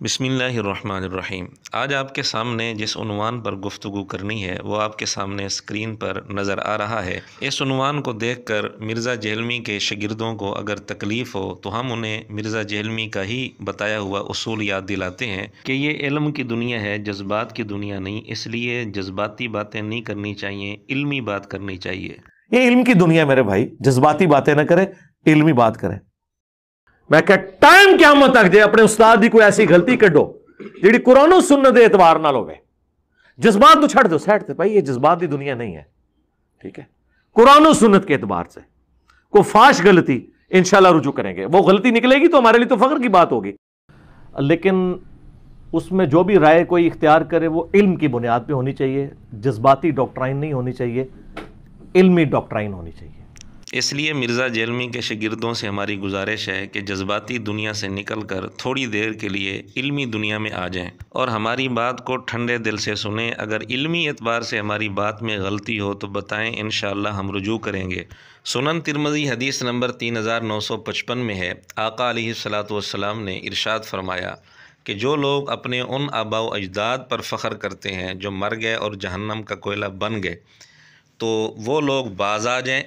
بسم اللہ الرحمن الرحیم۔ آج آپ کے سامنے جس عنوان پر گفتگو کرنی ہے وہ آپ کے سامنے اسکرین پر نظر آ رہا ہے۔ اس عنوان کو دیکھ کر مرزا جہلمی کے شاگردوں کو اگر تکلیف ہو تو ہم انہیں مرزا جہلمی کا ہی بتایا ہوا اصول یاد دلاتے ہیں کہ یہ علم کی دنیا ہے، جذبات کی دنیا نہیں، اس لیے جذباتی باتیں نہیں کرنی چاہیے، علمی بات کرنی چاہیے۔ یہ علم کی دنیا میرے بھائی، جذباتی باتیں نہ کریں، علمی بات کریں۔ میں کہ ٹائم قیامت تک جے اپنے استاد دی کوئی ایسی غلطی کڈو جیڑی قرآن و سنت دے اعتبار نال ہوے، جذبات تو چھڑ دو سائڈ تے، بھائی یہ جذبات دی دنیا نہیں ہے، ٹھیک ہے؟ قرآن و سنت کے اعتبار سے کوئی فاش غلطی انشاءاللہ رجوع کریں گے، وہ غلطی نکلے گی تو ہمارے لیے تو فخر کی بات ہوگی، لیکن اس میں جو بھی رائے کوئی اختیار کرے وہ علم کی بنیاد پہ ہونی چاہیے، جذباتی ڈاکٹرائن نہیں ہونی چاہیے، علمی ڈاکٹرائن ہونی چاہیے۔ اس لیے مرزا جہلمی کے شاگردوں سے ہماری گزارش ہے کہ جذباتی دنیا سے نکل کر تھوڑی دیر کے لیے علمی دنیا میں آ جائیں اور ہماری بات کو ٹھنڈے دل سے سنیں۔ اگر علمی اعتبار سے ہماری بات میں غلطی ہو تو بتائیں، انشاءاللہ ہم رجوع کریں گے۔ سنن ترمذی حدیث نمبر 3955 میں ہے، آقا علیہ الصلاۃ والسلام نے ارشاد فرمایا کہ جو لوگ اپنے ان آباء و اجداد پر فخر کرتے ہیں جو مر گئے اور جہنم کا کوئلہ بن گئے تو وہ لوگ باز آ جائیں،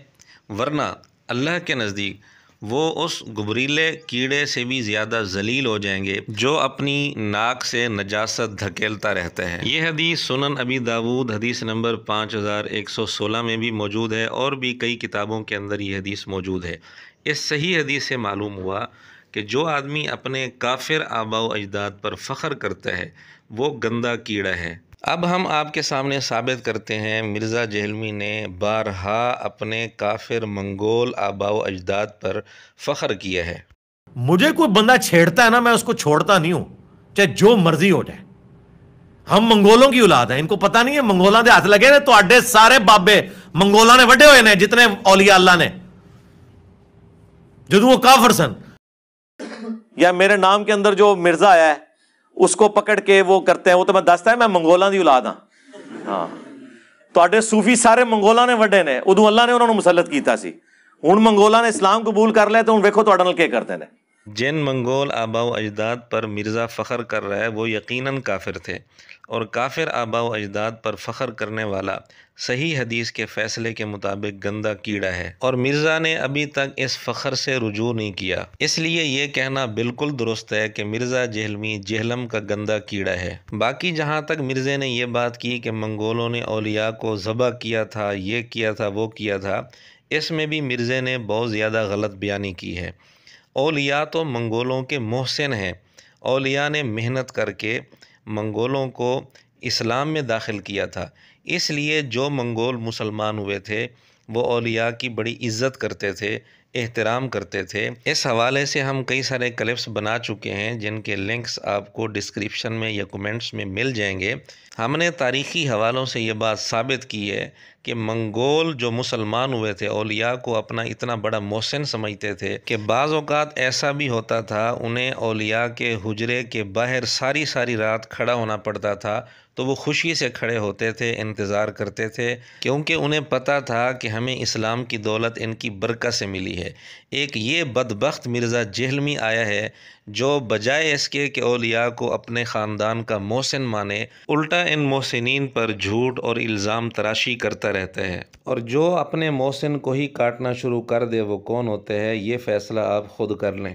ورنہ اللہ کے نزدیک وہ اس گبریلے کیڑے سے بھی زیادہ ذلیل ہو جائیں گے جو اپنی ناک سے نجاست دھکیلتا رہتا ہے۔ یہ حدیث سنن ابی داود حدیث نمبر 5116 میں بھی موجود ہے، اور بھی کئی کتابوں کے اندر یہ حدیث موجود ہے۔ اس صحیح حدیث سے معلوم ہوا کہ جو آدمی اپنے کافر آباء و اجداد پر فخر کرتا ہے وہ گندا کیڑا ہے۔ اب ہم آپ کے سامنے ثابت کرتے ہیں مرزا جہلمی نے بارہا اپنے کافر منگول آباء و اجداد پر فخر کیا ہے۔ مجھے کوئی بندہ چھیڑتا ہے نا، میں اس کو چھوڑتا نہیں ہوں، چاہے جو مرضی ہو جائے۔ ہم منگولوں کی اولاد ہیں، ان کو پتہ نہیں ہے منگولاں دے ہاتھ لگے نے تو آڈے سارے بابے منگولاں نے وڈے ہوئے نے، جتنے اولیاء اللہ نے، جدو وہ کافر سن۔ یا میرے نام کے اندر جو مرزا آیا ہے اس کو پکڑ کے وہ کرتے ہیں، وہ تو میں دستا ہے میں منگولاں دی اولاد ہاں۔ تو آڈے صوفی سارے منگولاں نے وڈے نے، ادو اللہ نے انہوں نے مسلط کیتا سی، ہن منگولاں نے اسلام قبول کر لیا تو ہن ویکھو تہاڈے نال کی کرتے ہیں۔ جن منگول آباء و اجداد پر مرزا فخر کر رہا ہے وہ یقیناً کافر تھے، اور کافر آباء و اجداد پر فخر کرنے والا صحیح حدیث کے فیصلے کے مطابق گندا کیڑا ہے، اور مرزا نے ابھی تک اس فخر سے رجوع نہیں کیا۔ اس لیے یہ کہنا بالکل درست ہے کہ مرزا جہلمی جہلم کا گندا کیڑا ہے۔ باقی جہاں تک مرزے نے یہ بات کی کہ منگولوں نے اولیاء کو ذبح کیا تھا، یہ کیا تھا، وہ کیا تھا، اس میں بھی مرزے نے بہت زیادہ غلط بیانی کی ہے۔ اولیاء تو منگولوں کے محسن ہیں، اولیاء نے محنت کر کے منگولوں کو اسلام میں داخل کیا تھا، اس لیے جو منگول مسلمان ہوئے تھے وہ اولیاء کی بڑی عزت کرتے تھے، احترام کرتے تھے۔ اس حوالے سے ہم کئی سارے کلپس بنا چکے ہیں جن کے لنکس آپ کو ڈسکرپشن میں یا کومنٹس میں مل جائیں گے۔ ہم نے تاریخی حوالوں سے یہ بات ثابت کی ہے کہ منگول جو مسلمان ہوئے تھے اولیاء کو اپنا اتنا بڑا محسن سمجھتے تھے کہ بعض اوقات ایسا بھی ہوتا تھا انہیں اولیاء کے حجرے کے باہر ساری رات کھڑا ہونا پڑتا تھا، تو وہ خوشی سے کھڑے ہوتے تھے، انتظار کرتے تھے، کیونکہ انہیں پتہ تھا کہ ہمیں اسلام کی دولت ان کی برکت سے ملی ہے۔ ایک یہ بدبخت مرزا جہلمی آیا ہے جو بجائے اس کے کہ اولیاء کو اپنے خاندان کا محسن مانے، الٹا ان محسنین پر جھوٹ اور الزام تراشی کرتا رہتا ہے، اور جو اپنے محسن کو ہی کاٹنا شروع کر دے وہ کون ہوتے ہیں یہ فیصلہ آپ خود کر لیں۔